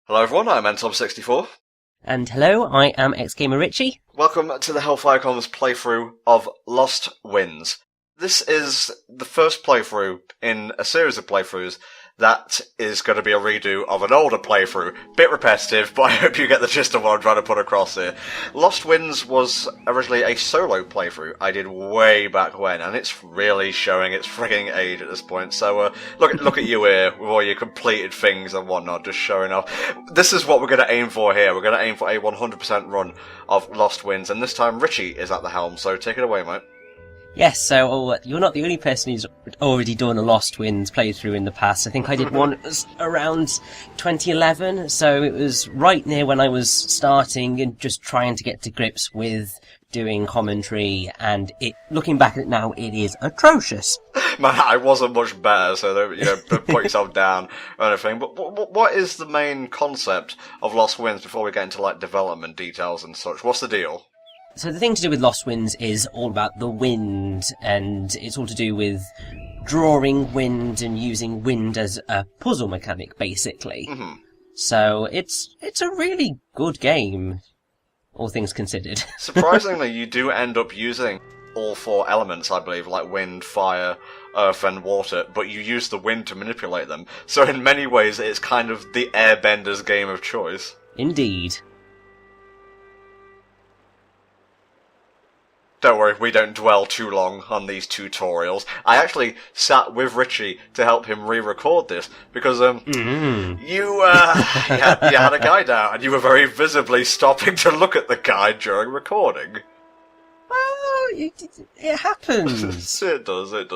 Hello everyone, I'm NTom64. And hello, I am Gamer Richy. Welcome to the HellfireComms playthrough of LostWinds. This is the first playthrough in a series of playthroughs that is going to be a redo of an older playthrough. Bit repetitive, but I hope you get the gist of what I'm trying to put across here. LostWinds was originally a solo playthrough I did way back when, and it's really showing its frigging age at this point. So look at you here, with all your completed things and whatnot, just showing off. This is what we're going to aim for here. We're going to aim for a 100% run of LostWinds, and this time Richy is at the helm, so take it away, mate. Yes, so you're not the only person who's already done a LostWinds playthrough in the past. I think I did one around 2011, so it was right near when I was starting and just trying to get to grips with doing commentary, and looking back at it now, it is atrocious. Man, I wasn't much better, so don't put yourself down or anything. But what is the main concept of LostWinds before we get into like development details and such? What's the deal? So the thing to do with LostWinds is all about the wind, and it's all to do with drawing wind and using wind as a puzzle mechanic, basically. Mm-hmm. So it's a really good game, all things considered. Surprisingly, you do end up using all four elements, I believe, like wind, fire, earth, and water, but you use the wind to manipulate them. So in many ways, it's kind of the Airbender's game of choice. Indeed. Don't worry, we don't dwell too long on these tutorials. I actually sat with Richy to help him re-record this, because, you had a guide out, and you were very visibly stopping to look at the guide during recording. Well, it happens. It does. Alright,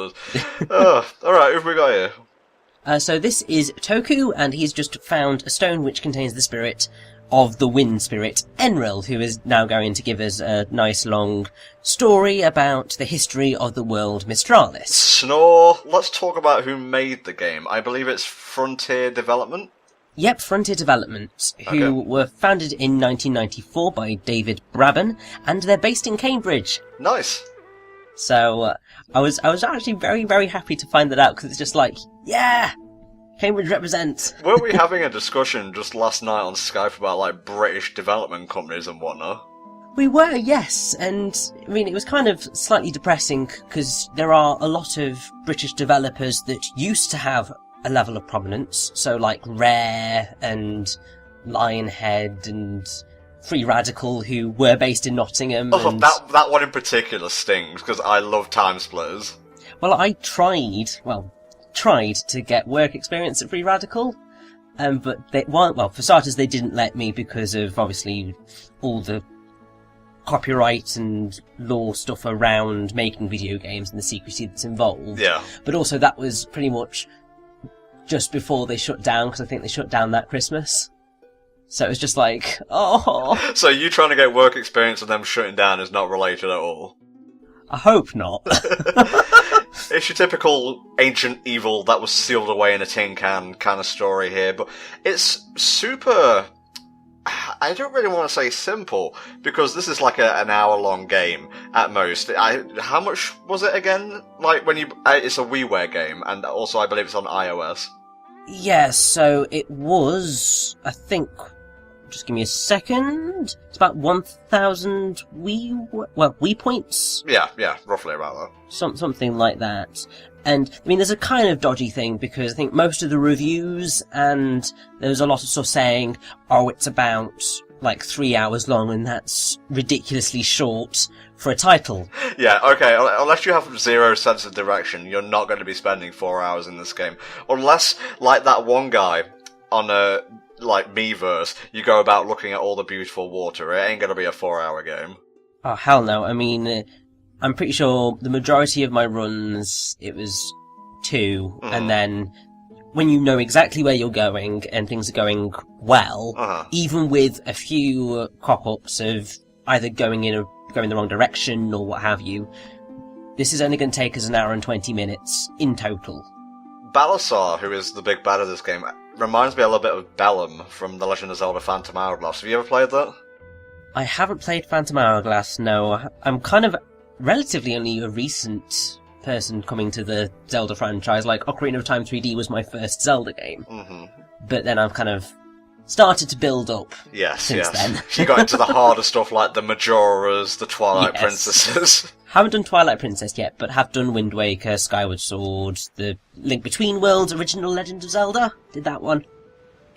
who have we got here? So this is Toku, and he's just found a stone which contains the spirit of the wind spirit, Enril, who is now going to give us a nice long story about the history of the world Mistralis. Snore. Let's talk about who made the game. I believe it's Frontier Development? Yep, Frontier Development, who were founded in 1994 by David Braben, and they're based in Cambridge. Nice. So, I was actually very, very happy to find that out, because it's just like, yeah! Cambridge represent. Weren't we having a discussion just last night on Skype about, like, British development companies and whatnot? We were, yes, and, I mean, it was kind of slightly depressing, because there are a lot of British developers that used to have a level of prominence, so like Rare and Lionhead and Free Radical, who were based in Nottingham. Oh, and that one in particular stings, because I love Time Splitters. Well, I tried to get work experience at Free Radical, but for starters, they didn't let me because of, obviously, all the copyright and law stuff around making video games and the secrecy that's involved. Yeah. But also, that was pretty much just before they shut down, because I think they shut down that Christmas. So it was just like, oh. So you trying to get work experience and them shutting down is not related at all? I hope not. It's your typical ancient evil that was sealed away in a tin can kind of story here, but it's super... I don't really want to say simple, because this is like an hour-long game at most. How much was it again? Like, when it's a WiiWare game, and also I believe it's on iOS. Yeah, so it was, I think... Just give me a second. It's about 1,000 Wii points. Yeah, roughly about that. Something like that. And, I mean, there's a kind of dodgy thing, because I think most of the reviews, and there's a lot of stuff saying, oh, it's about, like, 3 hours long, and that's ridiculously short for a title. Yeah, okay, unless you have zero sense of direction, you're not going to be spending 4 hours in this game. Unless, like that one guy on like Miiverse, you go about looking at all the beautiful water. It ain't gonna be a 4-hour game. Oh, hell no. I mean, I'm pretty sure the majority of my runs, it was 2, and then when you know exactly where you're going and things are going well, even with a few crop-ups of either going the wrong direction or what have you, this is only going to take us an hour and 20 minutes in total. Balasar, who is the big bad of this game, reminds me a little bit of Bellum from The Legend of Zelda Phantom Hourglass. Have you ever played that? I haven't played Phantom Hourglass, no. I'm kind of relatively only a recent person coming to the Zelda franchise. Like, Ocarina of Time 3D was my first Zelda game. Mm-hmm. But then I've kind of started to build up. Yes, since then. You got into the harder stuff like the Majoras, the Twilight Yes. Princesses. Haven't done Twilight Princess yet, but have done Wind Waker, Skyward Sword, the Link Between Worlds, Original Legend of Zelda. Did that one.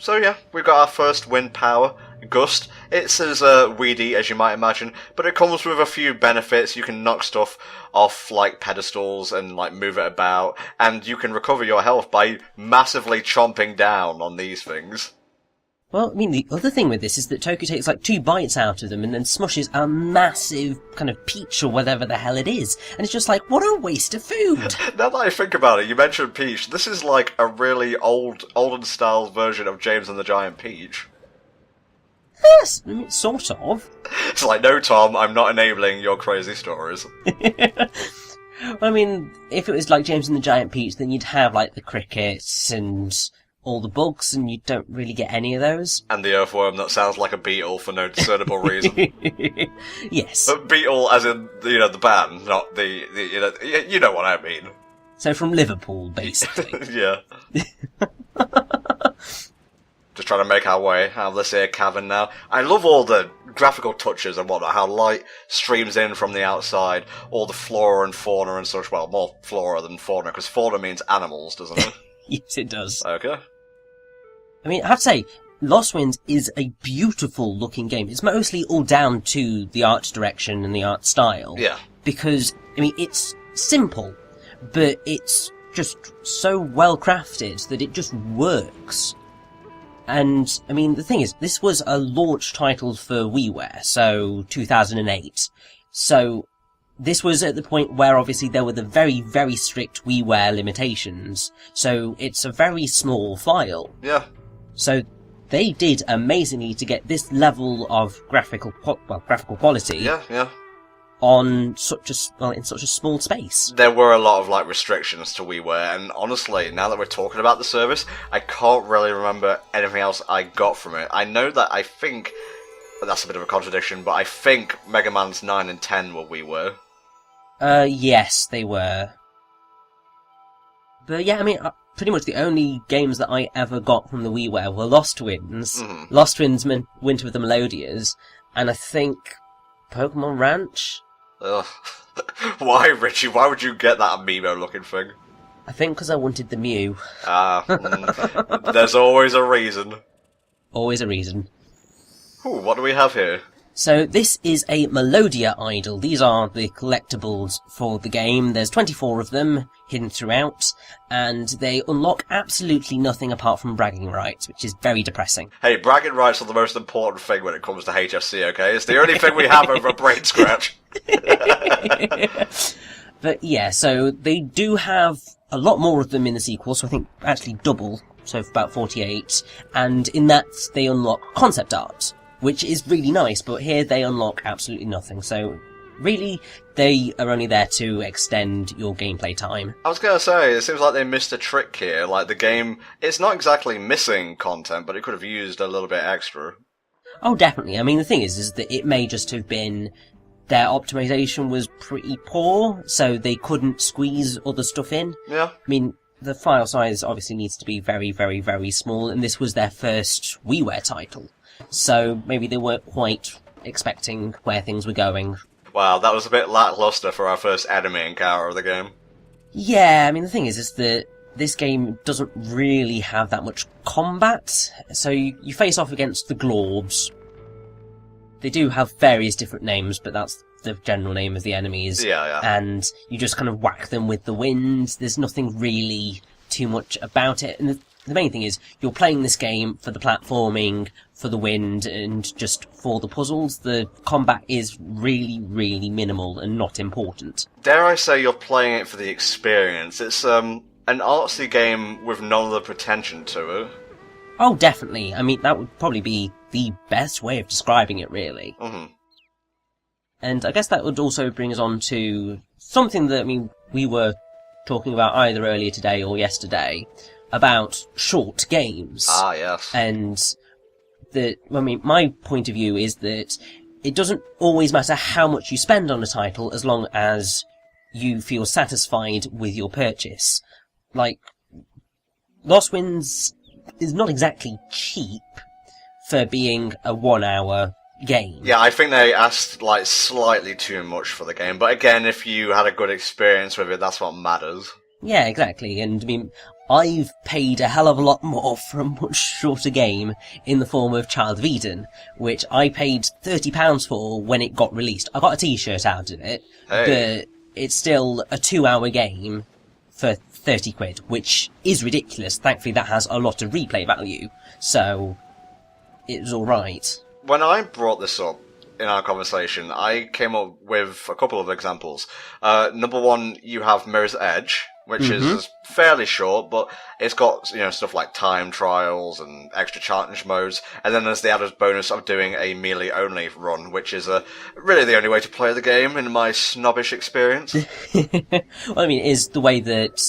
So yeah, we've got our first wind power, Gust. It's as weedy as you might imagine, but it comes with a few benefits. You can knock stuff off like pedestals and like move it about, and you can recover your health by massively chomping down on these things. Well, I mean, the other thing with this is that Toku takes like 2 bites out of them and then smushes a massive kind of peach or whatever the hell it is. And it's just like, what a waste of food! Now that I think about it, you mentioned Peach. This is like a really olden style version of James and the Giant Peach. Yes, I mean, sort of. It's like, no, Tom, I'm not enabling your crazy stories. I mean, if it was like James and the Giant Peach, then you'd have like the crickets and all the bugs, and you don't really get any of those. And the earthworm that sounds like a beetle for no discernible reason. Yes. But beetle as in, the band, not the you know what I mean. So from Liverpool, basically. Yeah. Just trying to make our way out of this here cavern now. I love all the graphical touches and whatnot, how light streams in from the outside, all the flora and fauna and such. Well, more flora than fauna, because fauna means animals, doesn't it? Yes, it does. Okay. I mean, I have to say, LostWinds is a beautiful looking game. It's mostly all down to the art direction and the art style. Yeah. Because, I mean, it's simple, but it's just so well crafted that it just works. And, I mean, the thing is, this was a launch title for WiiWare, so 2008. So, this was at the point where obviously there were the very, very strict WiiWare limitations. So, it's a very small file. Yeah. So, they did amazingly to get this level of graphical quality. Yeah. On in such a small space. There were a lot of like restrictions to WiiWare, and honestly, now that we're talking about the service, I can't really remember anything else I got from it. I know that that's a bit of a contradiction, but I think Mega Man's 9 and 10 were WiiWare. Yes, they were. But yeah, I mean, pretty much the only games that I ever got from the WiiWare were LostWinds, LostWinds Winter with the Melodias, and I think Pokemon Ranch. Ugh. Why, Richie? Why would you get that amiibo-looking thing? I think because I wanted the Mew. There's always a reason. Always a reason. Ooh, what do we have here? So this is a Melodia idol. These are the collectibles for the game. There's 24 of them hidden throughout, and they unlock absolutely nothing apart from bragging rights, which is very depressing. Hey, bragging rights are the most important thing when it comes to HFC, okay? It's the only thing we have over a brain scratch. But yeah, so they do have a lot more of them in the sequel, so I think actually double, so about 48, and in that they unlock concept art, which is really nice, but here they unlock absolutely nothing, so really they are only there to extend your gameplay time. I was gonna say, it seems like they missed a trick here, like the game, it's not exactly missing content, but it could have used a little bit extra. Oh, definitely. I mean, the thing is that it may just have been their optimization was pretty poor, so they couldn't squeeze other stuff in. Yeah. I mean, the file size obviously needs to be very, very, very small, and this was their first WiiWare title. So maybe they weren't quite expecting where things were going. Wow, that was a bit lackluster for our first enemy encounter of the game. Yeah, I mean, the thing is that this game doesn't really have that much combat, so you face off against the Glorbs. They do have various different names, but that's the general name of the enemies. Yeah. And you just kind of whack them with the wind. There's nothing really too much about it. And the main thing is, you're playing this game for the platforming, for the wind, and just for the puzzles. The combat is really, really minimal and not important. Dare I say you're playing it for the experience. It's an artsy game with none of the pretension to it. Oh, definitely. I mean, that would probably be the best way of describing it, really. Mm-hmm. And I guess that would also bring us on to something that, I mean, we were talking about either earlier today or yesterday, about short games. Ah, yes. And my point of view is that it doesn't always matter how much you spend on a title as long as you feel satisfied with your purchase. Like, LostWinds is not exactly cheap, for being a 1 hour game. Yeah, I think they asked, like, slightly too much for the game, but again, if you had a good experience with it, that's what matters. Yeah, exactly, and I mean, I've paid a hell of a lot more for a much shorter game in the form of Child of Eden, which I paid £30 for when it got released. I got a t-shirt out of it, but it's still a 2 hour game for 30 quid, which is ridiculous. Thankfully that has a lot of replay value, so it was alright. When I brought this up in our conversation, I came up with a couple of examples. Number one, you have Mirror's Edge, which is fairly short, but it's got, you know, stuff like time trials and extra challenge modes, and then there's the added bonus of doing a melee-only run, which is really the only way to play the game, in my snobbish experience. Well, I mean, it is the way that,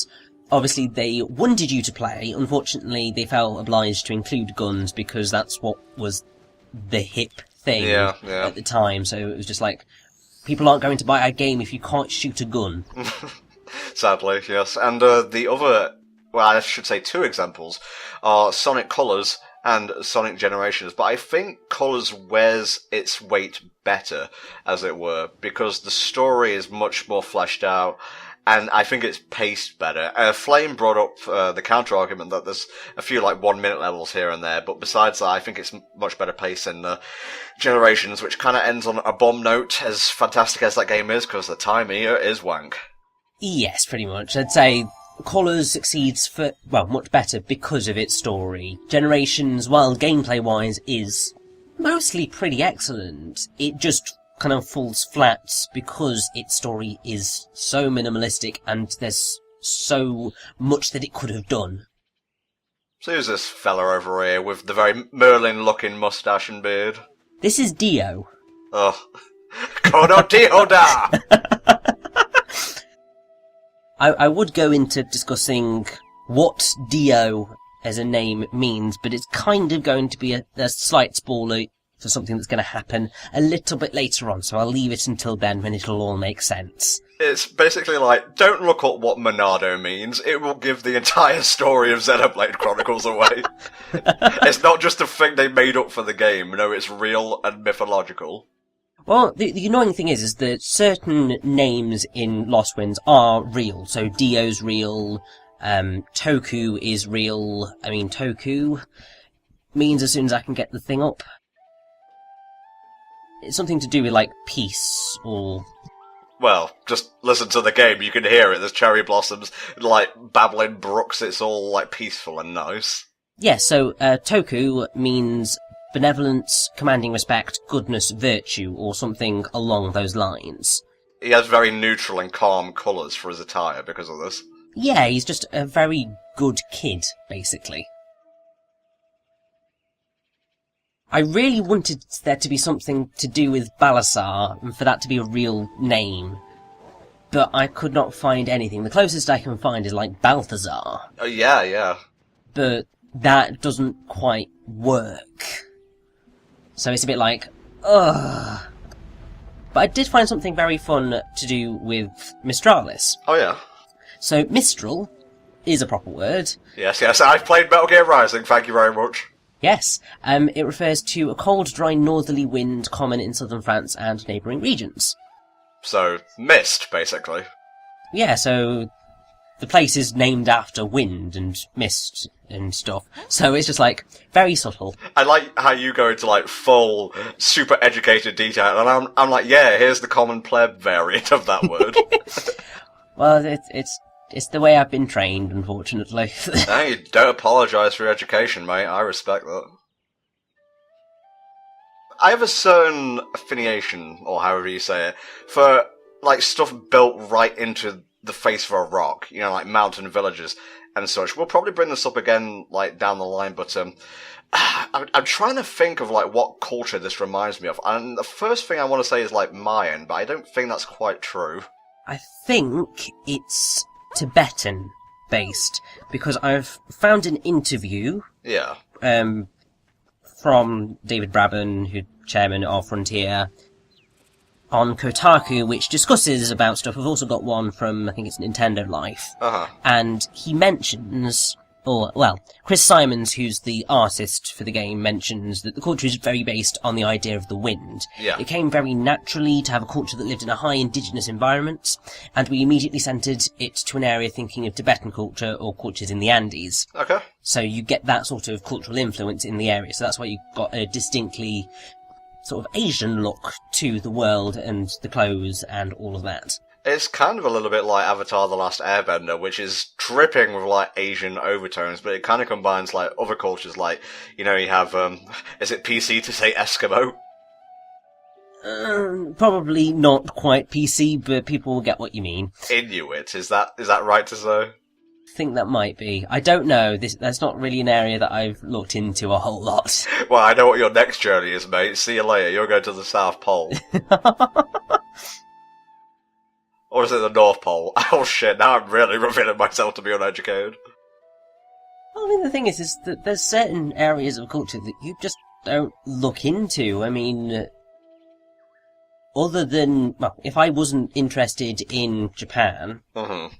obviously, they wanted you to play. Unfortunately, they felt obliged to include guns, because that's what was the hip thing at the time, so it was just like, people aren't going to buy a game if you can't shoot a gun. Sadly, yes. And the other, well, I should say two examples, are Sonic Colors and Sonic Generations. But I think Colors wears its weight better, as it were, because the story is much more fleshed out, and I think it's paced better. Flame brought up the counter-argument that there's a few, like, 1-minute levels here and there, but besides that, I think it's much better paced in Generations, which kind of ends on a bomb note, as fantastic as that game is, because the timing is wank. Yes, pretty much. I'd say Colours succeeds much better because of its story. Generations, while gameplay-wise, is mostly pretty excellent. It just kind of falls flat because its story is so minimalistic and there's so much that it could have done. So who's this fella over here with the very Merlin-looking moustache and beard? This is Dio. Oh. Kono Dio da! I would go into discussing what Dio as a name means, but it's kind of going to be a slight spoiler for something that's going to happen a little bit later on, so I'll leave it until then when it'll all make sense. It's basically like, don't look up what Monado means, it will give the entire story of Xenoblade Chronicles away. It's not just a thing they made up for the game, no, it's real and mythological. Well, the annoying thing is that certain names in LostWinds are real. So Dio's real, Toku is real. I mean, Toku means as soon as I can get the thing up. It's something to do with, like, peace, or... Well, just listen to the game, you can hear it. There's cherry blossoms, like, babbling brooks, it's all, like, peaceful and nice. Yeah, so, Toku means benevolence, commanding respect, goodness, virtue, or something along those lines. He has very neutral and calm colours for his attire because of this. Yeah, he's just a very good kid, basically. I really wanted there to be something to do with Balasar, and for that to be a real name. But I could not find anything. The closest I can find is, like, Balthazar. Oh, yeah. But that doesn't quite work. So it's a bit like, ugh. But I did find something very fun to do with Mistralis. Oh, yeah. So, Mistral is a proper word. Yes, I've played Metal Gear Rising, thank you very much. Yes, it refers to a cold, dry, northerly wind common in southern France and neighbouring regions. So, mist, basically. Yeah, so the place is named after wind and mist and stuff. So it's just, like, very subtle. I like how you go into, like, full, super educated detail, and I'm like, yeah, here's the common pleb variant of that word. Well, it's the way I've been trained, unfortunately. No, you don't apologise for your education, mate. I respect that. I have a certain affiliation, or however you say it, for, like, stuff built right into the face of a rock. You know, like mountain villages and such. We'll probably bring this up again, like, down the line, but, I'm trying to think of, like, what culture this reminds me of. And the first thing I want to say is, like, Mayan, but I don't think that's quite true. I think it's Tibetan based, because I've found an interview from David Braben, who's chairman of Frontier, on Kotaku, which discusses about stuff. I've also got one from, I think it's Nintendo Life. Uh-huh. And he mentions, Chris Simons, who's the artist for the game, mentions that the culture is very based on the idea of the wind. Yeah. It came very naturally to have a culture that lived in a high indigenous environment, and we immediately centred it to an area thinking of Tibetan culture or cultures in the Andes. Okay. So you get that sort of cultural influence in the area, so that's why you've got a distinctly sort of Asian look to the world and the clothes and all of that. It's kind of a little bit like Avatar: The Last Airbender, which is dripping with, like, Asian overtones, but it kind of combines, like, other cultures, like, you know, you have, is it PC to say Eskimo? Probably not quite PC, but people will get what you mean. Inuit, is that right to say? I think that might be. I don't know. That's not really an area that I've looked into a whole lot. Well, I know what your next journey is, mate. See you later. You're going to the South Pole. Or is it the North Pole? Oh shit, now I'm really revealing myself to be uneducated. Well, I mean, the thing is that there's certain areas of culture that you just don't look into. I mean, other than, well, if I wasn't interested in Japan,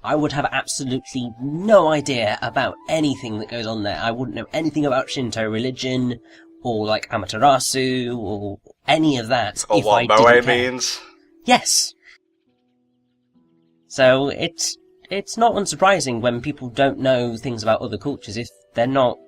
I would have absolutely no idea about anything that goes on there. I wouldn't know anything about Shinto religion, or, like, Amaterasu, or any of that. Or if what I didn't Moe care. means? Yes. So it's not unsurprising when people don't know things about other cultures if they're not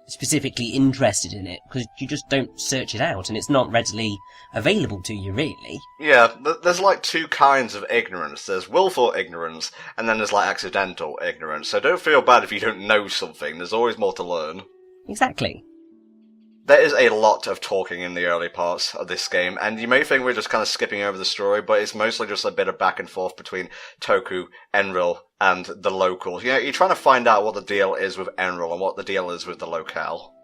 specifically interested in it, because you just don't search it out and it's not readily available to you, really. Yeah, there's like two kinds of ignorance. There's willful ignorance, and then there's like accidental ignorance. So don't feel bad if you don't know something. There's always more to learn. Exactly. There is a lot of talking in the early parts of this game, and you may think we're just kind of skipping over the story, but it's mostly just a bit of back and forth between Toku, Enril, and the locals. You know, you're trying to find out what the deal is with Enril and what the deal is with the locale.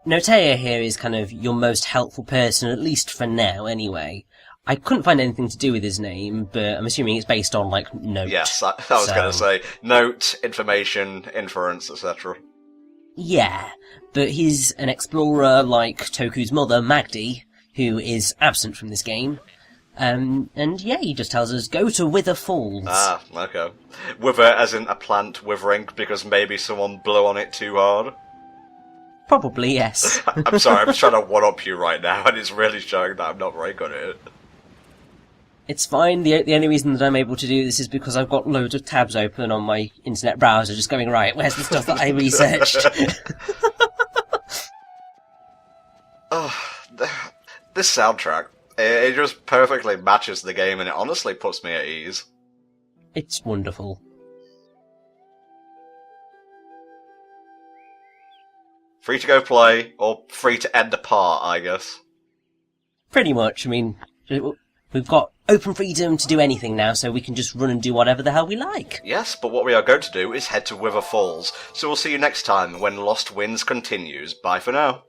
Notea here is kind of your most helpful person, at least for now, anyway. I couldn't find anything to do with his name, but I'm assuming it's based on, like, note. Yes, I was going to say, note, information, inference, etc. Yeah, but he's an explorer like Toku's mother, Magdi, who is absent from this game. And yeah, he just tells us, go to Wither Falls. Ah, okay. Wither as in a plant withering because maybe someone blew on it too hard? Probably, yes. I'm sorry, I'm just trying to one-up you right now, and it's really showing that I'm not very good at it. It's fine. The only reason that I'm able to do this is because I've got loads of tabs open on my internet browser, just going, right, where's the stuff that I researched? This soundtrack, it just perfectly matches the game, and it honestly puts me at ease. It's wonderful. Free to go play, or free to end apart, I guess. Pretty much. I mean, we've got open freedom to do anything now, so we can just run and do whatever the hell we like. Yes, but what we are going to do is head to Wither Falls, so we'll see you next time when LostWinds continues. Bye for now.